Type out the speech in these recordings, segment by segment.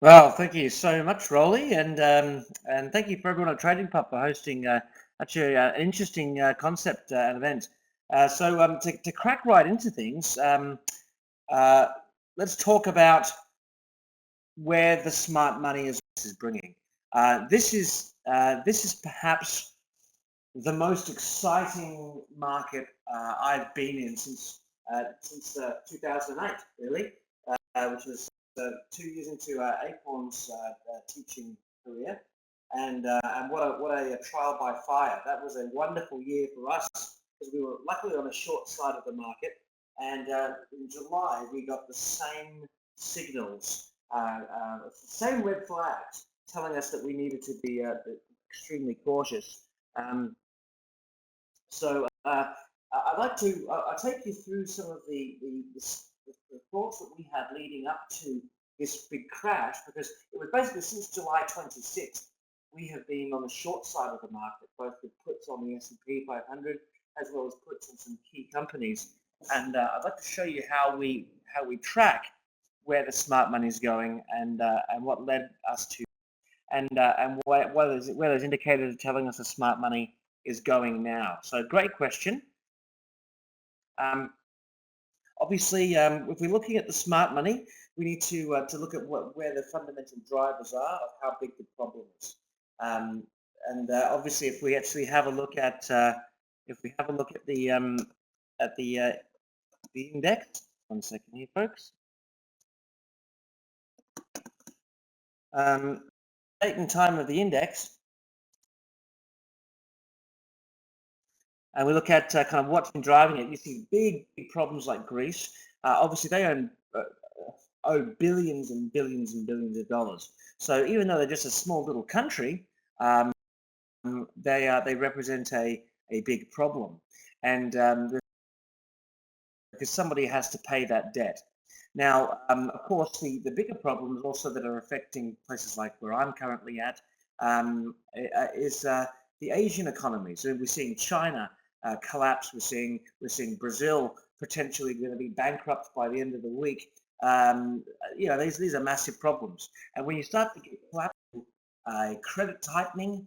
Well, thank you so much, Rolly, and thank you for everyone at TradingPub for hosting actually an interesting concept and event. To crack right into things, uh, let's talk about where the smart money is bringing. This is perhaps the most exciting market I've been in since 2008, really, which was 2 years into Acorn's teaching career, and what a trial by fire. That was a wonderful year for us because we were luckily on the short side of the market, and in July we got the same signals, same red flags telling us that we needed to be extremely cautious. Um, I'd like to I'll take you through some of the thoughts that we had leading up to this big crash, because it was basically since July 26th we have been on the short side of the market, both with puts on the S&P 500 as well as puts on some key companies. And I'd like to show you how we track where the smart money is going, and what led us to, and where those indicators are telling us the smart money is going now. So great question. Um, Obviously, if we're looking at the smart money, we need to look at where the fundamental drivers are of how big the problem is. And obviously, if we actually have a look at at the index, 1 second here, folks. Date and time of the index, and we look at kind of what's been driving it. You see big problems like Greece. Obviously, they owe billions and billions and billions of dollars. So even though they're just a small little country, they represent a big problem, and because somebody has to pay that debt. Now, of course, the bigger problems also that are affecting places like where I'm currently at is the Asian economy. So we're seeing China collapse. We're seeing Brazil potentially going to be bankrupt by the end of the week. These are massive problems. And when you start to get credit tightening,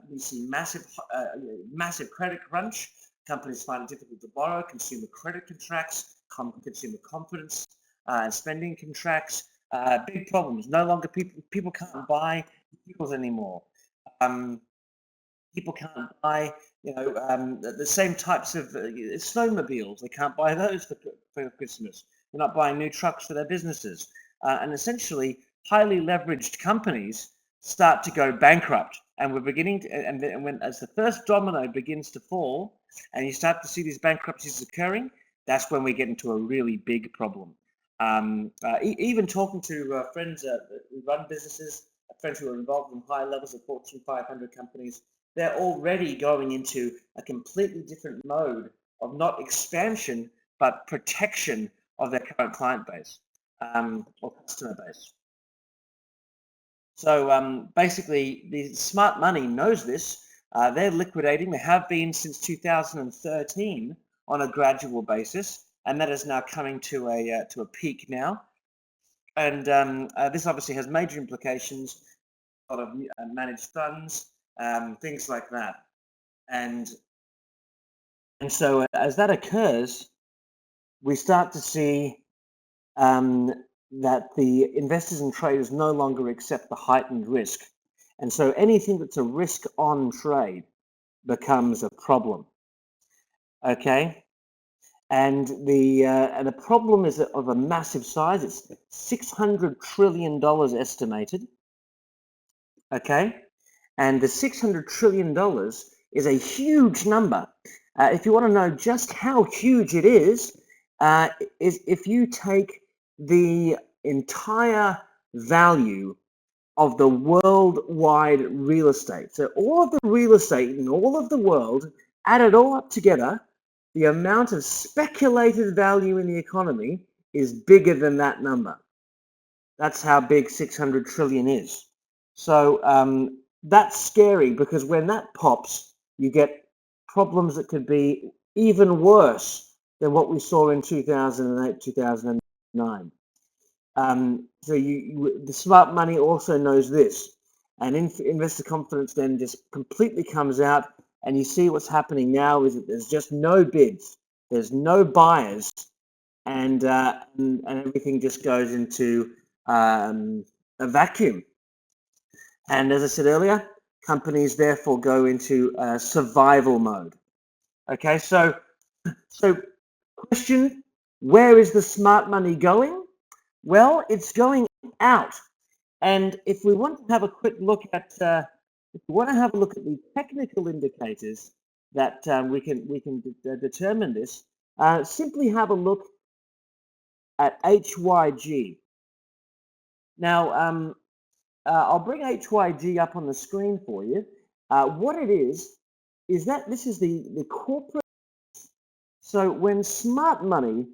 we see massive credit crunch. Companies find it difficult to borrow. Consumer credit contracts. Consumer confidence and spending contracts. Big problems. No longer people can't buy vehicles anymore. People can't buy the same types of snowmobiles. They can't buy those for Christmas. They're not buying new trucks for their businesses, and essentially highly leveraged companies start to go bankrupt. And we're beginning to, and when as the first domino begins to fall, and you start to see these bankruptcies occurring, that's when we get into a really big problem. Even talking to friends who run businesses, friends who are involved in high levels of Fortune 500 companies, they're already going into a completely different mode of not expansion, but protection of their current client base or customer base. So basically, the smart money knows this. They're liquidating. They have been since 2013 on a gradual basis, and that is now coming to a peak now. And this obviously has major implications. A lot of managed funds, things like that. And so as that occurs, we start to see that the investors and traders no longer accept the heightened risk. And so anything that's a risk on trade becomes a problem. Okay. And the problem is of a massive size. It's $600 trillion estimated. Okay. And the $600 trillion is a huge number. If you want to know just how huge it is if you take the entire value of the worldwide real estate. So all of the real estate in all of the world, added all up together, the amount of speculated value in the economy is bigger than that number. That's how big 600 trillion is. So that's scary, because when that pops, you get problems that could be even worse than what we saw in 2008, 2009. So the smart money also knows this, and investor confidence then just completely comes out, and you see what's happening now is that there's just no bids, there's no buyers, and everything just goes into a vacuum. And as I said earlier, companies therefore go into survival mode. Okay, so question, where is the smart money going? Well, it's going out. And if we want to have a quick look at, if we want to have a look at the technical indicators that we can determine this, simply have a look at HYG. Now, I'll bring HYG up on the screen for you. What it is that this is the corporate. So when smart money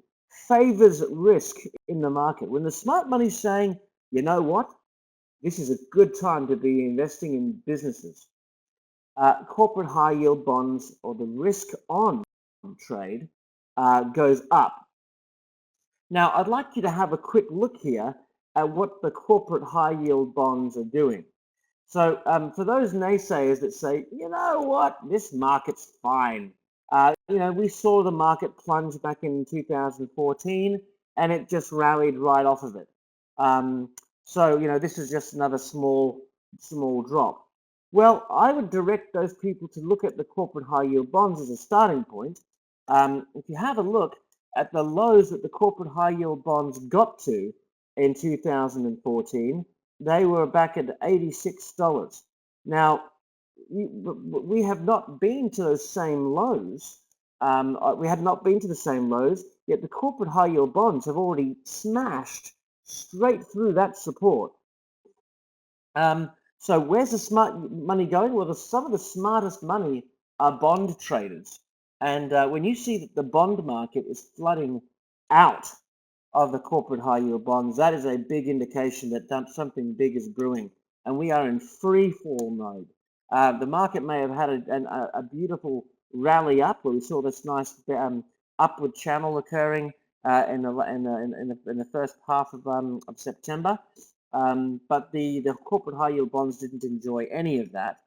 favors risk in the market, when the smart money is saying, you know what, this is a good time to be investing in businesses, corporate high yield bonds or the risk on trade goes up. Now, I'd like you to have a quick look here at what the corporate high yield bonds are doing. So for those naysayers that say, you know what, this market's fine. You know, we saw the market plunge back in 2014 and it just rallied right off of it. So, you know, this is just another small drop. Well, I would direct those people to look at the corporate high yield bonds as a starting point. If you have a look at the lows that the corporate high yield bonds got to in 2014, they were back at $86. Now, we have not been to those same lows. We have not been to the same lows, yet the corporate high yield bonds have already smashed straight through that support. So where's the smart money going? Well, some of the smartest money are bond traders. And when you see that the bond market is flooding out of the corporate high yield bonds, that is a big indication that something big is brewing. And we are in free fall mode. The market may have had a beautiful rally up where we saw this nice upward channel occurring in the first half of September. But the corporate high yield bonds didn't enjoy any of that.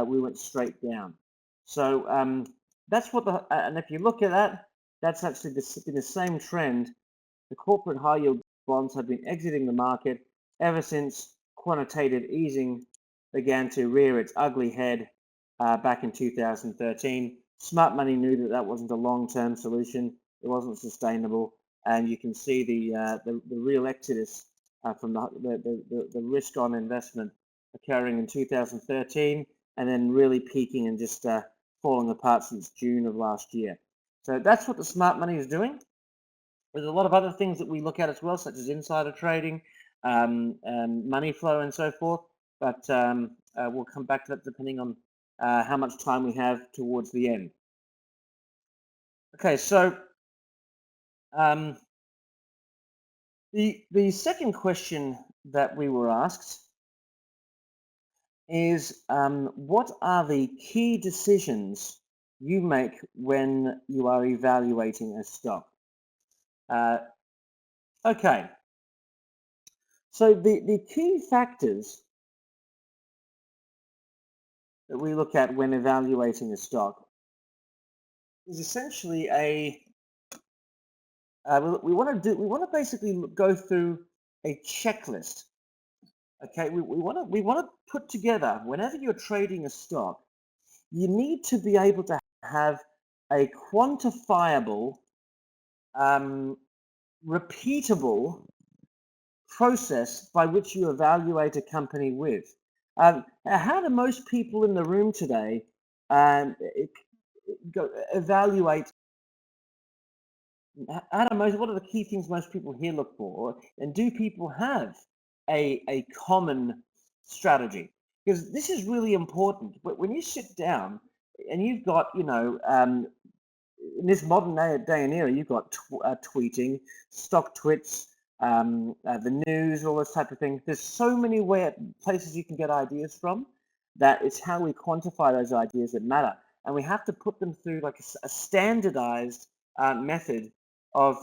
We went straight down. So that's what and if you look at that, that's actually been the same trend. The corporate high yield bonds have been exiting the market ever since quantitative easing began to rear its ugly head back in 2013. Smart money knew that that wasn't a long-term solution. It wasn't sustainable, and you can see the real exodus from the risk-on investment occurring in 2013, and then really peaking and just falling apart since June of last year. So that's what the smart money is doing. There's a lot of other things that we look at as well, such as insider trading, money flow, and so forth. But we'll come back to that depending on how much time we have towards the end. Okay, so the second question that we were asked is, what are the key decisions you make when you are evaluating a stock? Okay, so the key factors that we look at when evaluating a stock is essentially we want to basically go through a checklist. Okay, we want to put together, whenever you're trading a stock, you need to be able to have a quantifiable, repeatable process by which you evaluate a company with. How do most people in the room today evaluate? What are the key things most people here look for? And do people have a common strategy? Because this is really important. But when you sit down and you've got, you know, in this modern day and era, you've got tweeting, stock twits, the news, all those type of things. There's so many places you can get ideas from, that it's how we quantify those ideas that matter. And we have to put them through like a standardized method of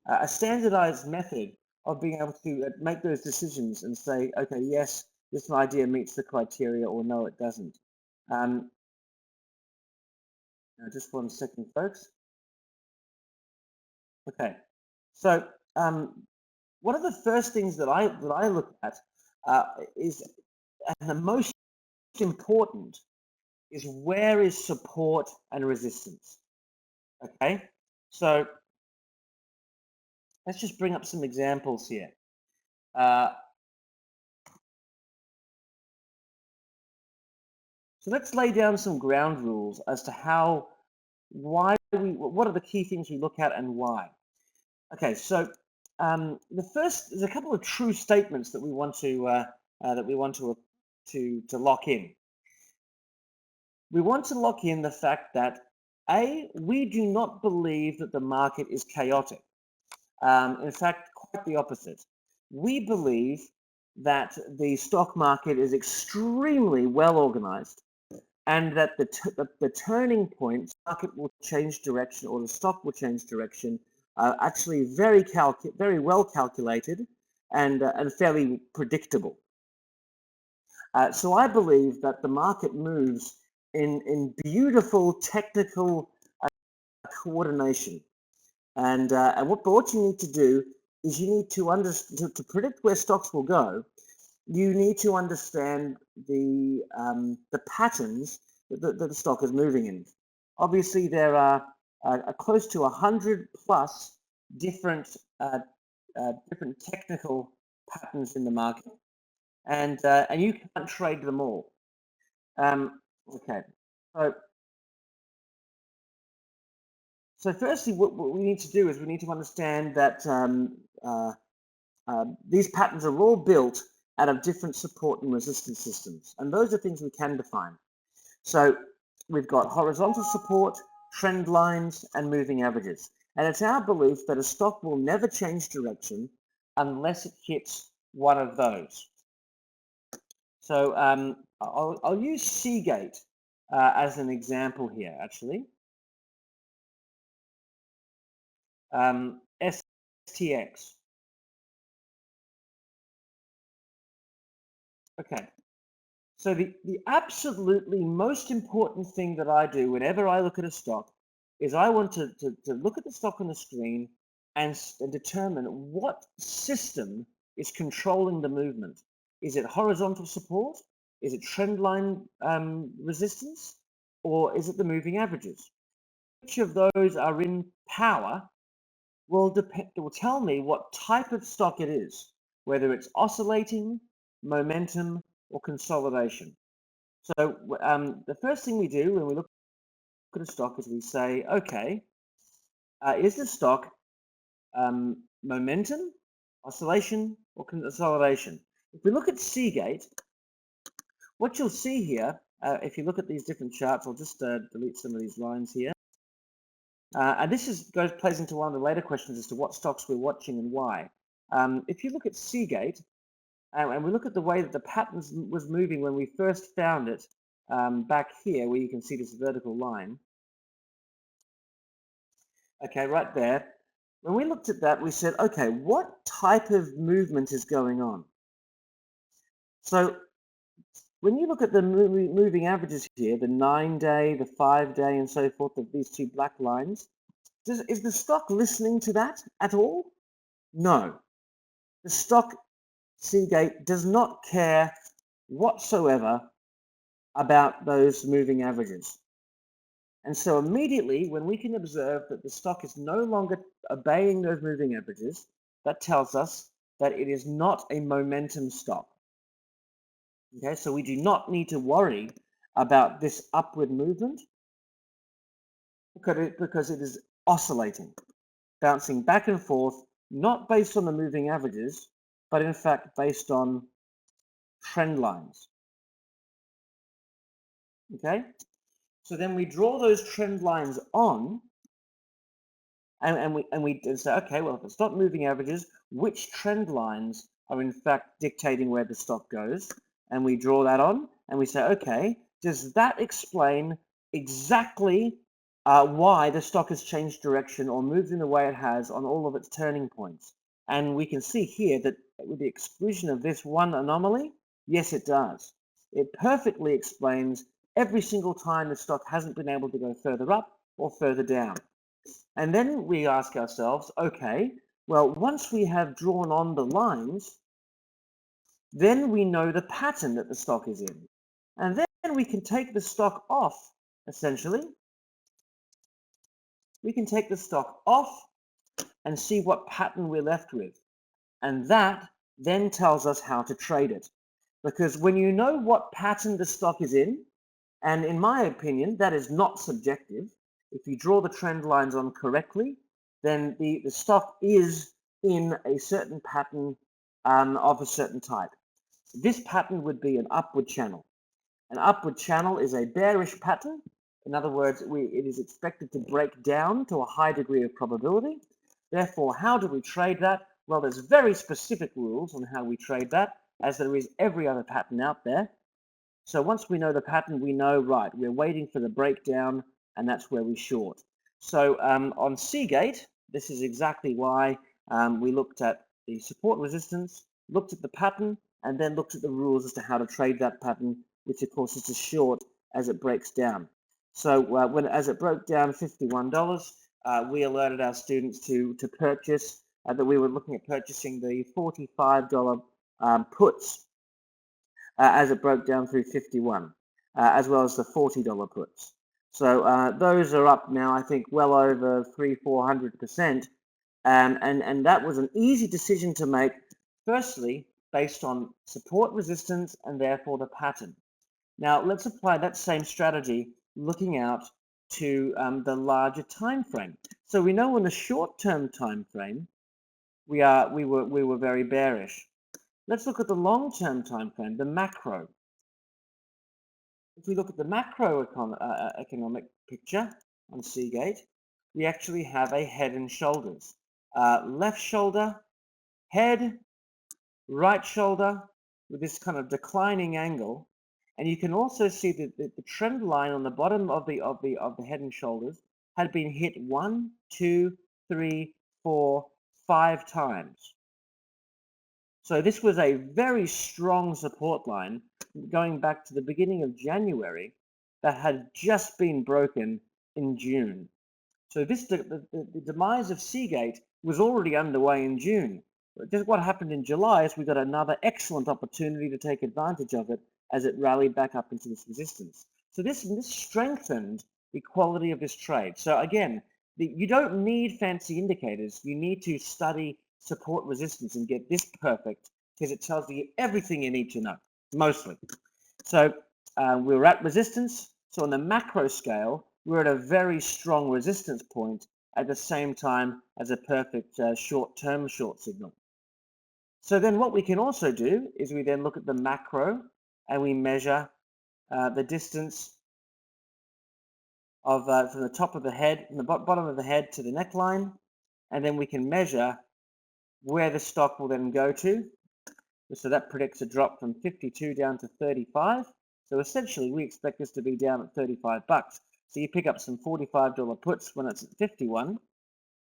a standardized method of being able to make those decisions and say, okay, yes, this idea meets the criteria, or no, it doesn't. Just 1 second, folks. Okay, so one of the first things that I look at is, and the most important, is where is support and resistance. Okay, so let's just bring up some examples here. So let's lay down some ground rules as to what are the key things we look at and why. Okay, so the first, there's a couple of true statements that we want to lock in. We want to lock in the fact that we do not believe that the market is chaotic. In fact, quite the opposite. We believe that the stock market is extremely well organized, and that the turning point, the market will change direction, or the stock will change direction, actually very well calculated and fairly predictable. So I believe that the market moves in beautiful technical coordination, and what you need to do is you need to predict where stocks will go. You need to understand the patterns that the stock is moving in. Obviously, there are close to 100 plus different technical patterns in the market, and you can't trade them all. Okay, so firstly, what we need to do is we need to understand that these patterns are all built out of different support and resistance systems, and those are things we can define. So we've got horizontal support, trend lines, and moving averages. And it's our belief that a stock will never change direction unless it hits one of those. So I'll use Seagate as an example here, actually. STX. Okay. So the absolutely most important thing that I do whenever I look at a stock is I want to look at the stock on the screen and determine what system is controlling the movement. Is it horizontal support? Is it trend line resistance? Or is it the moving averages? Which of those are in power will tell me what type of stock it is, whether it's oscillating, momentum, or consolidation. So the first thing we do when we look at a stock is we say, okay, is the stock momentum, oscillation, or consolidation? If we look at Seagate, what you'll see here, if you look at these different charts, I'll just delete some of these lines here. And this plays into one of the later questions as to what stocks we're watching and why. If you look at Seagate, and we look at the way that the pattern was moving when we first found it, back here where you can see this vertical line. Okay, right there. When we looked at that, we said, okay, what type of movement is going on? So when you look at the moving averages here, the 9-day, the 5-day, and so forth, of these two black lines, is the stock listening to that at all? No. The stock, Seagate, does not care whatsoever about those moving averages. And so immediately, when we can observe that the stock is no longer obeying those moving averages, that tells us that it is not a momentum stock. Okay, so we do not need to worry about this upward movement because it is oscillating, bouncing back and forth, not based on the moving averages, but in fact based on trend lines. Okay, so then we draw those trend lines on, and we say, okay, well, if it's not moving averages, which trend lines are in fact dictating where the stock goes? And we draw that on, and we say, okay, does that explain exactly why the stock has changed direction or moved in the way it has on all of its turning points. And we can see here that with the exclusion of this one anomaly, yes, it does. It perfectly explains every single time the stock hasn't been able to go further up or further down. And then we ask ourselves, okay, well, once we have drawn on the lines, then we know the pattern that the stock is in. And then we can take the stock off, essentially. We can take the stock off and see what pattern we're left with. And that then tells us how to trade it. Because when you know what pattern the stock is in, and in my opinion, that is not subjective. If you draw the trend lines on correctly, then the stock is in a certain pattern of a certain type. This pattern would be an upward channel. An upward channel is a bearish pattern. In other words, it is expected to break down to a high degree of probability. Therefore, how do we trade that? Well, there's very specific rules on how we trade that, as there is every other pattern out there. So once we know the pattern, we know, right, we're waiting for the breakdown, and that's where we short. So on Seagate, this is exactly why we looked at the support resistance, looked at the pattern, and then looked at the rules as to how to trade that pattern, which of course is to short as it breaks down. So as it broke down $51, we alerted our students to purchase, that we were looking at purchasing the $45 puts as it broke down through 51, as well as the $40 puts. So those are up now, I think, well over 300–400%. And that was an easy decision to make, firstly, based on support resistance and therefore the pattern. Now, let's apply that same strategy looking out to the larger time frame. So we know in the short-term time frame, we were very bearish. Let's look at the long-term time frame, the macro. If we look at the macro economic picture on Seagate, we actually have a head and shoulders. Left shoulder, head, right shoulder, with this kind of declining angle. And you can also see that the trend line on the bottom of the head and shoulders had been hit 1, 2, 3, 4, 5 times. So this was a very strong support line going back to the beginning of January that had just been broken in June. So the demise of Seagate was already underway in June. Just what happened in July is we got another excellent opportunity to take advantage of it as it rallied back up into this resistance. So this strengthened the quality of this trade. So again, you don't need fancy indicators. You need to study support resistance and get this perfect, because it tells you everything you need to know, mostly. So we were at resistance. So on the macro scale, we're at a very strong resistance point at the same time as a perfect short-term short signal. So then what we can also do is we then look at the macro and we measure the distance of from the top of the head, from the bottom of the head to the neckline, and then we can measure where the stock will then go to. So that predicts a drop from 52 down to 35. So essentially, we expect this to be down at 35 bucks. So you pick up some $45 puts when it's at 51,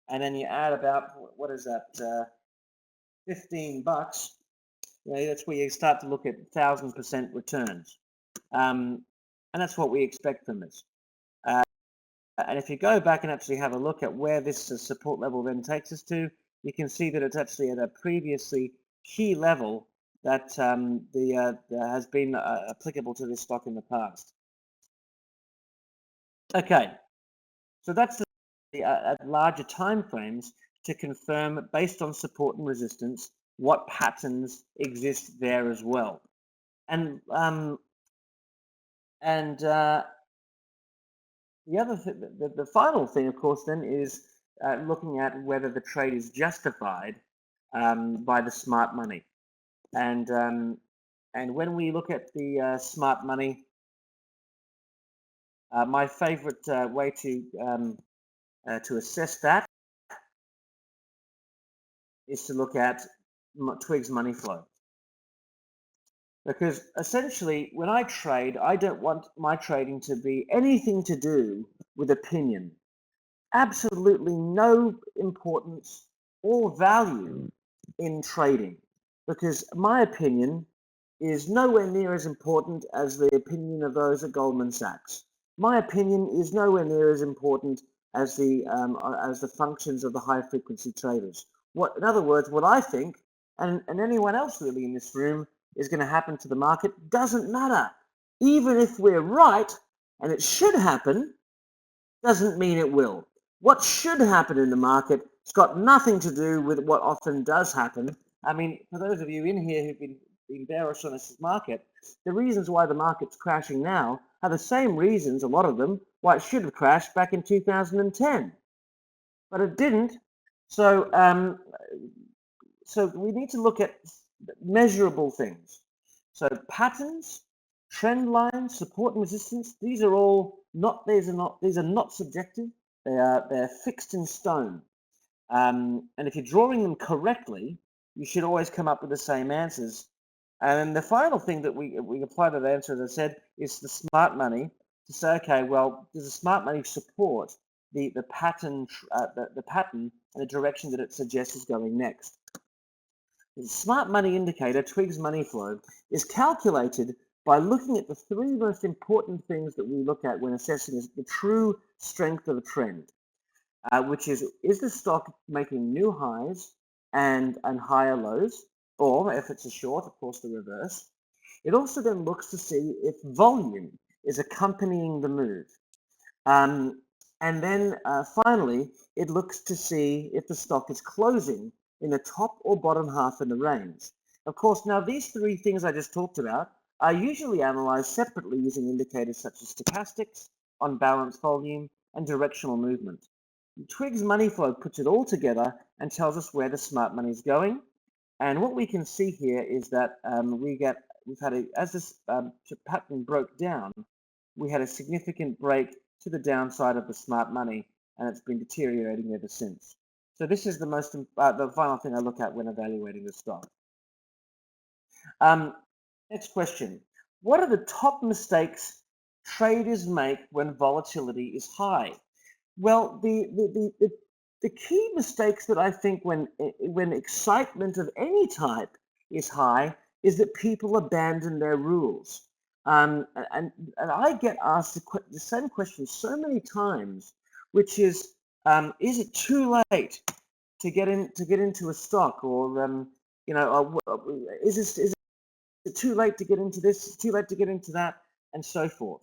and then you add about, what is that, 15 bucks. You know, that's where you start to look at 1,000% returns. And that's what we expect from this. And if you go back and actually have a look at where this support level then takes us to, you can see that it's actually at a previously key level that has been applicable to this stock in the past. Okay, so that's at larger time frames to confirm, based on support and resistance, what patterns exist there as well. And the final thing, of course, then is looking at whether the trade is justified by the smart money. And when we look at the smart money, my favorite way to assess that is to look at Twig's money flow. Because essentially, when I trade, I don't want my trading to be anything to do with opinion. Absolutely no importance or value in trading, because my opinion is nowhere near as important as the opinion of those at Goldman Sachs. My opinion is nowhere near as important as the functions of the high frequency traders. In other words, what I think, and anyone else really in this room, is going to happen to the market doesn't matter. Even if we're right, and it should happen, doesn't mean it will. What should happen in the market has got nothing to do with what often does happen. I mean, for those of you in here who've been bearish on this market, the reasons why the market's crashing now are the same reasons, a lot of them, why it should have crashed back in 2010. But it didn't. So, so we need to look at measurable things. So patterns, trend lines, support and resistance, these are not subjective. They're fixed in stone. And if you're drawing them correctly, you should always come up with the same answers. And the final thing that we apply to the answer, as I said, is the smart money, to say, okay, well, does the smart money support the pattern and the direction that it suggests is going next? The smart money indicator, Twig's money flow, is calculated by looking at the three most important things that we look at when assessing the true strength of a trend, which is the stock making new highs and higher lows, or if it's a short, of course, the reverse. It also then looks to see if volume is accompanying the move. And then finally, it looks to see if the stock is closing in the top or bottom half in the range. Of course, now these three things I just talked about are usually analyzed separately using indicators such as stochastics, on balance volume, and directional movement. Twig's money flow puts it all together and tells us where the smart money is going. And what we can see here is that as this pattern broke down, we had a significant break to the downside of the smart money, and it's been deteriorating ever since. So this is the final thing I look at when evaluating the stock. Next question. What are the top mistakes traders make when volatility is high? Well, the key mistakes that I think when excitement of any type is high is that people abandon their rules. And I get asked the same question so many times, which is it too late to get into a stock, or is it too late to get into this, too late to get into that, and so forth.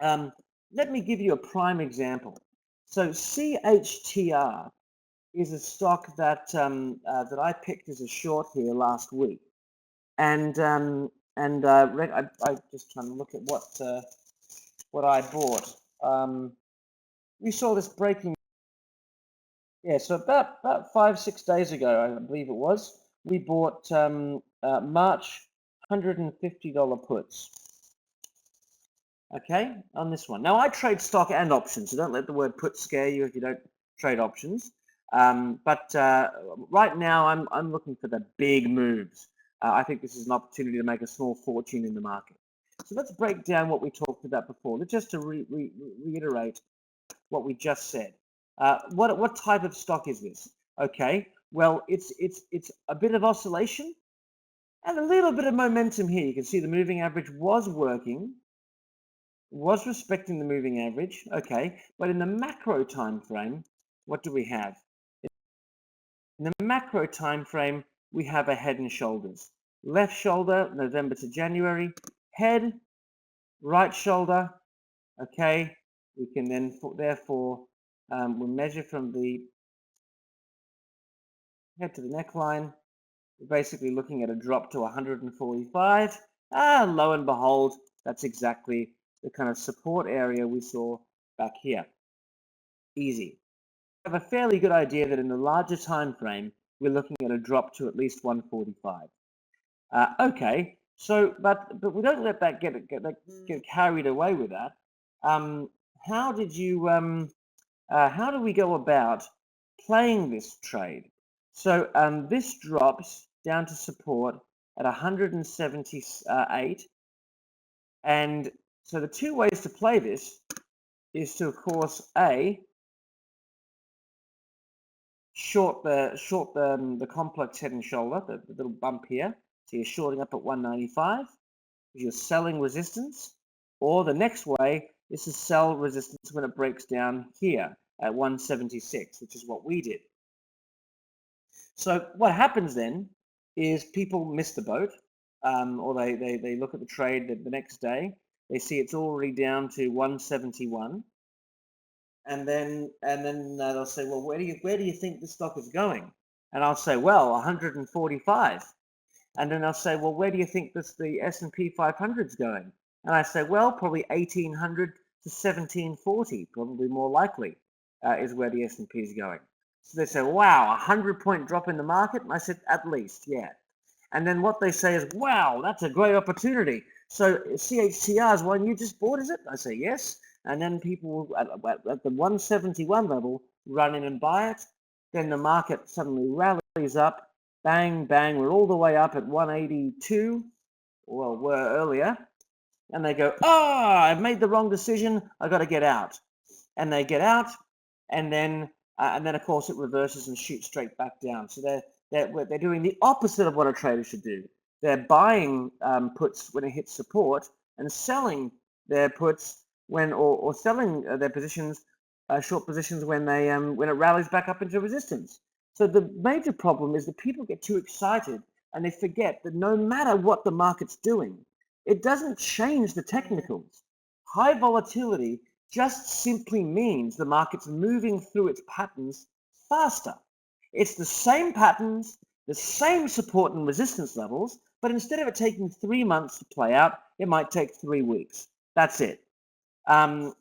Let me give you a prime example. So CHTR is a stock that that I picked as a short here last week, and I just trying to look at what I bought. We saw this breaking. Yeah, so about 5-6 days ago, I believe it was, we bought March $150 puts. Okay, on this one. Now I trade stock and options, so don't let the word put scare you if you don't trade options. But right now I'm looking for the big moves. I think this is an opportunity to make a small fortune in the market. So let's break down what we talked about before. Just to reiterate what we just said. What type of stock is this? Okay, well it's a bit of oscillation and a little bit of momentum here. You can see the moving average was working, was respecting the moving average. Okay, but in the macro time frame, what do we have? In the macro time frame, we have a head and shoulders. Left shoulder, November to January. Head, right shoulder. Okay, we can then therefore we'll measure from the head to the neckline. We're basically looking at a drop to 145. Lo and behold, that's exactly the kind of support area we saw back here. Easy. We have a fairly good idea that in the larger time frame, we're looking at a drop to at least 145. Okay, so but we don't let that get carried away with that. How do we go about playing this trade? So this drops down to support at 178, and so the two ways to play this is to, of course, short the complex head and shoulder, the little bump here. So you're shorting up at 195. You're selling resistance, or the next way is to sell resistance when it breaks down here at 176, which is what we did. So what happens then is people miss the boat, or they look at the trade the next day. They see it's already down to 171, and then they'll say, well, where do you think the stock is going? And I'll say, well, 145. And then they'll say, well, where do you think the S&P 500 is going? And I say, well, probably 1800 to 1740, probably more likely, is where the S&P is going. So they say, wow, 100-point drop in the market? And I said, at least, yeah. And then what they say is, wow, that's a great opportunity. So CHCR is one you just bought, is it? I say, yes. And then people at the 171 level run in and buy it. Then the market suddenly rallies up. Bang, bang, we're all the way up at 182, well, were earlier. And they go, oh, I've made the wrong decision. I've got to get out. And they get out, and then of course, it reverses and shoots straight back down. So they're doing the opposite of what a trader should do. They're buying puts when it hits support and selling their puts when, or selling their positions, short positions when it rallies back up into resistance. So the major problem is that people get too excited and they forget that no matter what the market's doing, it doesn't change the technicals. High volatility just simply means the market's moving through its patterns faster. It's the same patterns, the same support and resistance levels, but instead of it taking 3 months to play out, it might take 3 weeks. That's it. So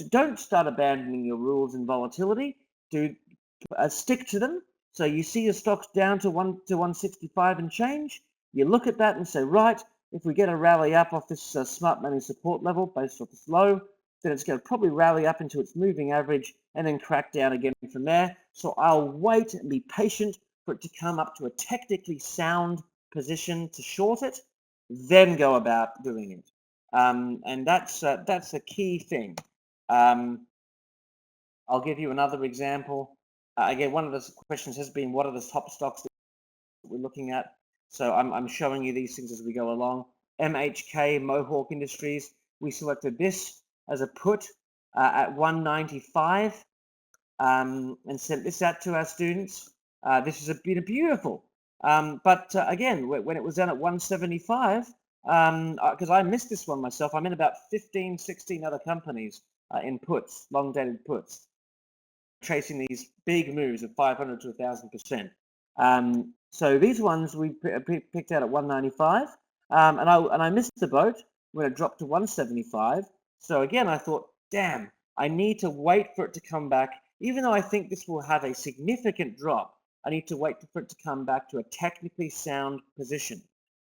don't start abandoning your rules in volatility. Stick to them. So you see your stocks down to 165 and change. You look at that and say, right, if we get a rally up off this smart money support level based off this low, then it's going to probably rally up into its moving average and then crack down again from there. So I'll wait and be patient for it to come up to a technically sound position to short it, then go about doing it. And that's a key thing. I'll give you another example. Again, one of the questions has been, what are the top stocks that we're looking at? So I'm showing you these things as we go along. MHK, Mohawk Industries, we selected this as a put at 195 and sent this out to our students. This has been beautiful. But again, when it was down at 175, because I missed this one myself, I'm in about 15, 16 other companies in puts, long-dated puts, tracing these big moves of 500 to 1,000%. So these ones we picked out at 195, and I missed the boat when it dropped to 175. So again, I thought, damn, I need to wait for it to come back. Even though I think this will have a significant drop, I need to wait for it to come back to a technically sound position.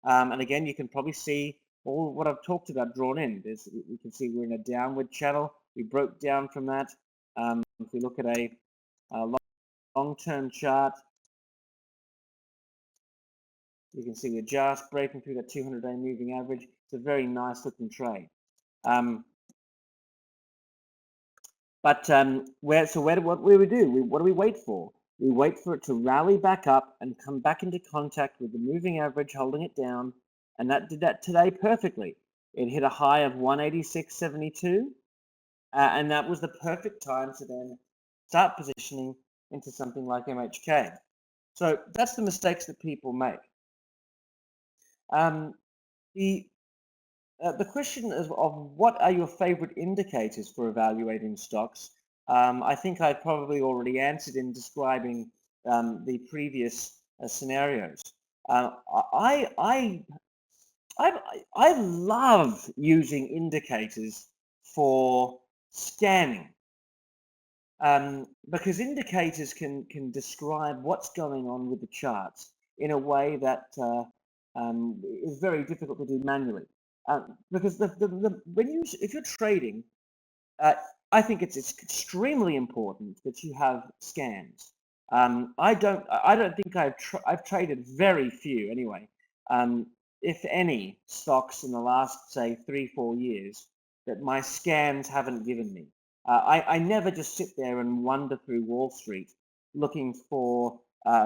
And again, you can probably see all what I've talked about drawn in. You can see we're in a downward channel. We broke down from that. If we look at a long-term chart, you can see we're just breaking through that 200-day moving average. It's a very nice looking trade. What do we do? What do we wait for? We wait for it to rally back up and come back into contact with the moving average, holding it down. And that did that today perfectly. It hit a high of 186.72. And that was the perfect time to then start positioning into something like MHK. So that's the mistakes that people make. The question of what are your favorite indicators for evaluating stocks? I think I probably already answered in describing the previous scenarios. I love using indicators for scanning because indicators can describe what's going on with the charts in a way that is very difficult to do manually. Because if you're trading, I think it's extremely important that you have scans. I don't think I've traded very few anyway, if any, stocks in the last say 3-4 years that my scans haven't given me. I never just sit there and wander through Wall Street looking for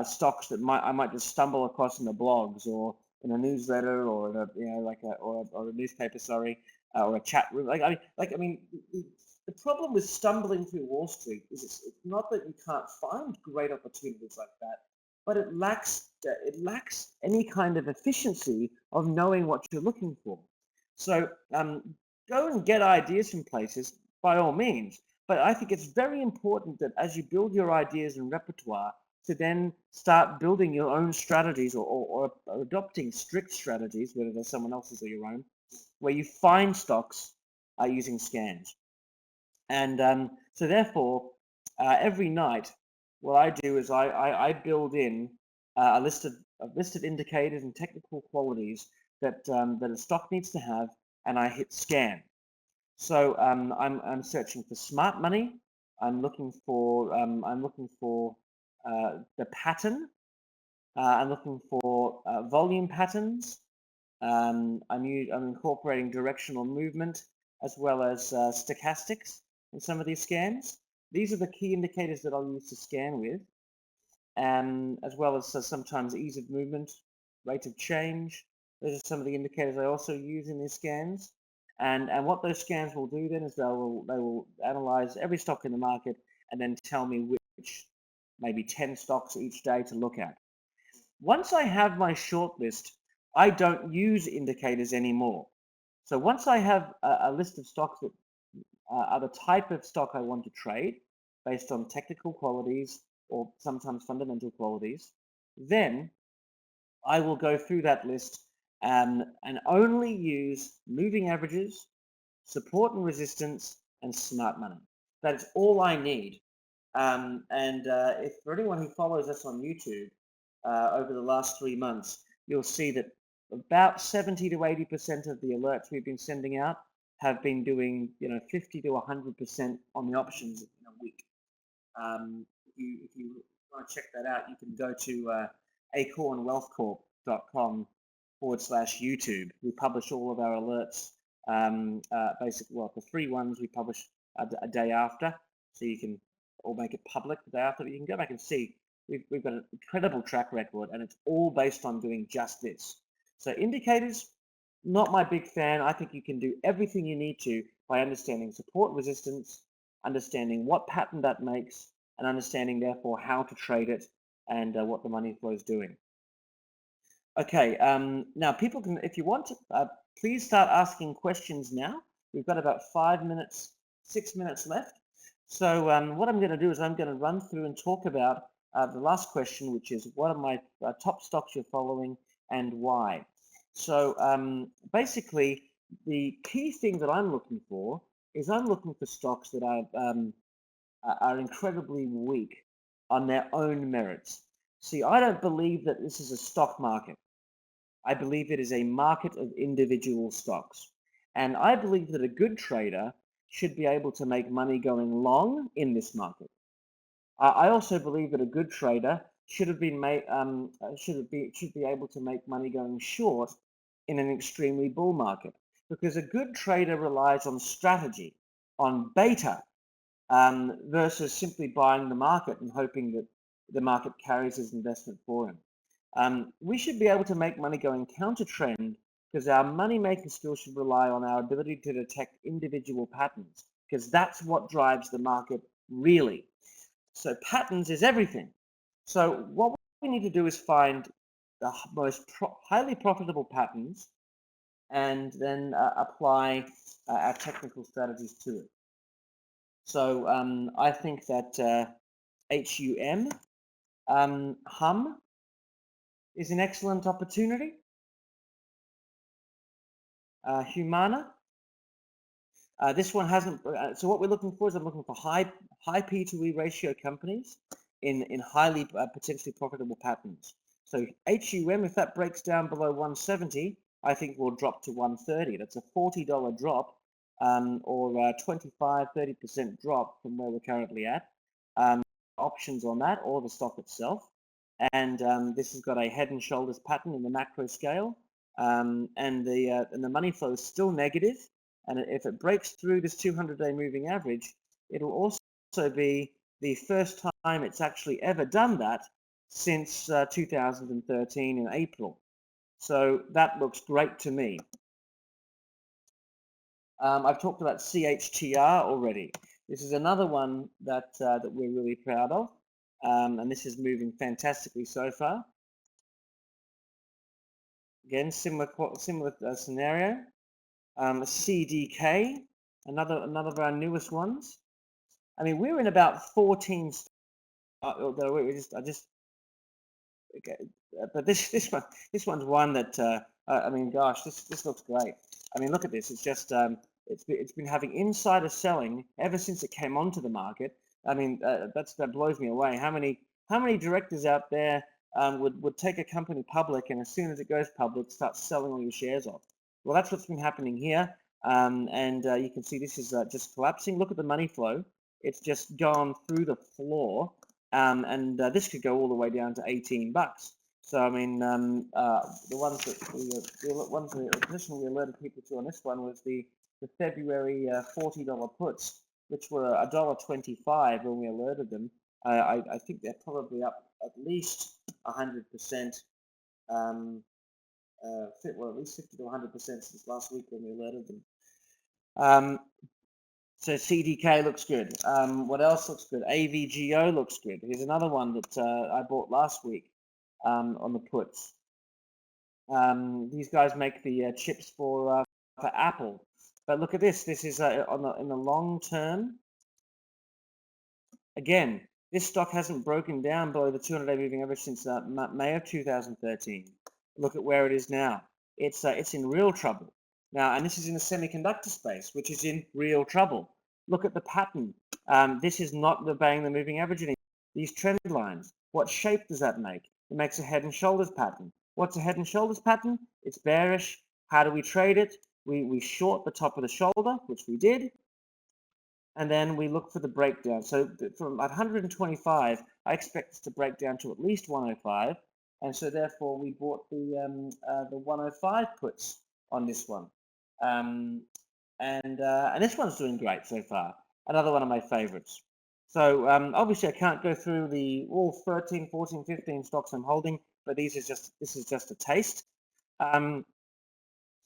stocks that I might just stumble across in the blogs or in a newsletter or in a, or a newspaper, sorry, or a chat room. I mean, the problem with stumbling through Wall Street is it's not that you can't find great opportunities like that, but it lacks any kind of efficiency of knowing what you're looking for. So go and get ideas from places by all means, but I think it's very important that as you build your ideas and repertoire, to then start building your own strategies or adopting strict strategies, whether they're someone else's or your own, where you find stocks using scans. And so therefore, every night, what I do is I build in a list of indicators and technical qualities that that a stock needs to have, and I hit scan. So I'm searching for smart money. I'm looking for the pattern. I'm looking for volume patterns. I'm incorporating directional movement as well as stochastics in some of these scans. These are the key indicators that I'll use to scan with, as well as sometimes ease of movement, rate of change. Those are some of the indicators I also use in these scans. And what those scans will do then is they will analyze every stock in the market and then tell me which maybe 10 stocks each day to look at. Once I have my short list, I don't use indicators anymore. So once I have a list of stocks that are the type of stock I want to trade based on technical qualities or sometimes fundamental qualities, then I will go through that list and only use moving averages, support and resistance, and smart money. That's all I need. If for anyone who follows us on YouTube over the last 3 months, you'll see that about 70 to 80% of the alerts we've been sending out have been doing 50 to 100% on the options in a week. If you want to check that out, you can go to acornwealthcorp.com/YouTube. We publish all of our alerts. Basically, well, the free ones we publish a day after, so you can, or make it public the day after. But you can go back and see we've got an incredible track record, and it's all based on doing just this. So indicators, not my big fan. I think you can do everything you need to by understanding support resistance, understanding what pattern that makes, and understanding therefore how to trade it and what the money flow is doing. Okay, now people can, if you want to, please start asking questions now. We've got about 5 minutes, 6 minutes left. So what I'm going to do is I'm going to run through and talk about the last question, which is what are my top stocks you're following and why. So basically, the key thing that I'm looking for is I'm looking for stocks that are incredibly weak on their own merits. See, I don't believe that this is a stock market. I believe it is a market of individual stocks. And I believe that a good trader should be able to make money going long in this market. I also believe that a good trader should be able to make money going short in an extremely bull market, because a good trader relies on strategy, on beta, versus simply buying the market and hoping that the market carries his investment for him. We should be able to make money going counter trend, because our money making skills should rely on our ability to detect individual patterns, because that's what drives the market really. So patterns is everything. So what we need to do is find the most highly profitable patterns and then apply our technical strategies to it. So I think that HUM is an excellent opportunity. Humana. This one hasn't. So what we're looking for is I'm looking for high P/E ratio companies in highly potentially profitable patterns. So HUM, if that breaks down below 170, I think will drop to 130. That's a $40 drop, or 25-30% drop from where we're currently at. Options on that, or the stock itself. And this has got a head and shoulders pattern in the macro scale, and the money flow is still negative. And if it breaks through this 200-day moving average, it'll also be the first time it's actually ever done that since 2013 in April. So that looks great to me. I've talked about CHTR already. This is another one that that we're really proud of, and this is moving fantastically so far. Again, similar scenario. CDK, another of our newest ones. I mean, we're in about 14. Although but this one's one that I mean, gosh, this looks great. I mean, look at this. It's just it's been having insider selling ever since it came onto the market. I mean, that blows me away. How many directors out there would take a company public, and as soon as it goes public, start selling all your shares off? Well, that's what's been happening here, and you can see this is just collapsing. Look at the money flow. It's just gone through the floor, and this could go all the way down to 18 bucks. So I mean, the ones that the position we alerted people to on this one was the February $40 puts, which were $1.25 when we alerted them. I think they're probably up at least 100%. Well, at least 50 to 100% since last week when we alerted them. So CDK looks good. What else looks good? AVGO looks good. Here's another one that I bought last week on the puts. These guys make the chips for Apple. But look at this. This is in the long term. Again, this stock hasn't broken down below the 200-day moving average since May of 2013. Look at where it is now. It's in real trouble. Now, and this is in the semiconductor space, which is in real trouble. Look at the pattern. This is not obeying the moving average anymore. These trend lines, what shape does that make? It makes a head and shoulders pattern. What's a head and shoulders pattern? It's bearish. How do we trade it? We short the top of the shoulder, which we did, and then we look for the breakdown. So from 125, I expect this to break down to at least 105, and so therefore we bought the 105 puts on this one, and this one's doing great so far. Another one of my favorites. So obviously I can't go through all 13, 14, 15 stocks I'm holding, but this is just a taste.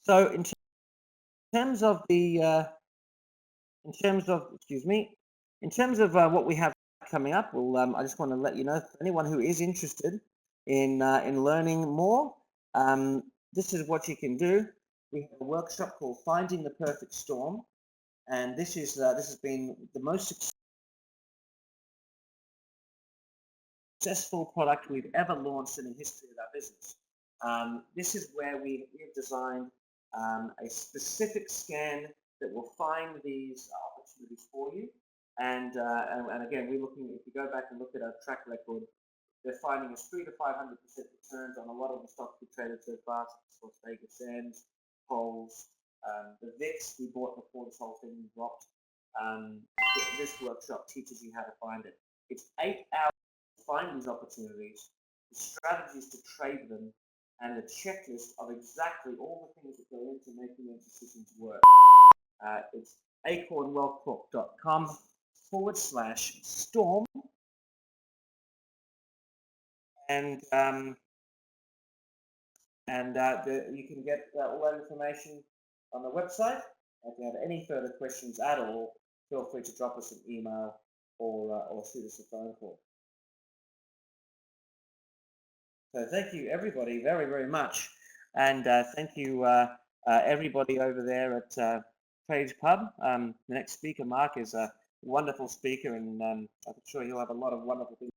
So in terms of what we have coming up, I just want to let you know, for anyone who is interested in learning more, this is what you can do. We have a workshop called Finding the Perfect Storm, and this has been the most successful product we've ever launched in the history of our business. This is where we have designed a specific scan that will find these opportunities for you. And again, we're looking, if you go back and look at our track record, they're finding us 300 to 500% returns on a lot of the stocks we traded so far, such as Vegas Sands, Coles, the VIX we bought before this whole thing dropped. This workshop teaches you how to find it. It's 8 hours to find these opportunities, the strategies to trade them, and the checklist of exactly all the things that go into making those decisions work. It's acornwealthcorp.com/storm, and you can get all that information on the website. If you have any further questions at all, feel free to drop us an email or shoot us a phone call. So thank you everybody very, very much, and thank you everybody over there at TradingPub. The next speaker, Mark, is a wonderful speaker, and I'm sure he'll have a lot of wonderful things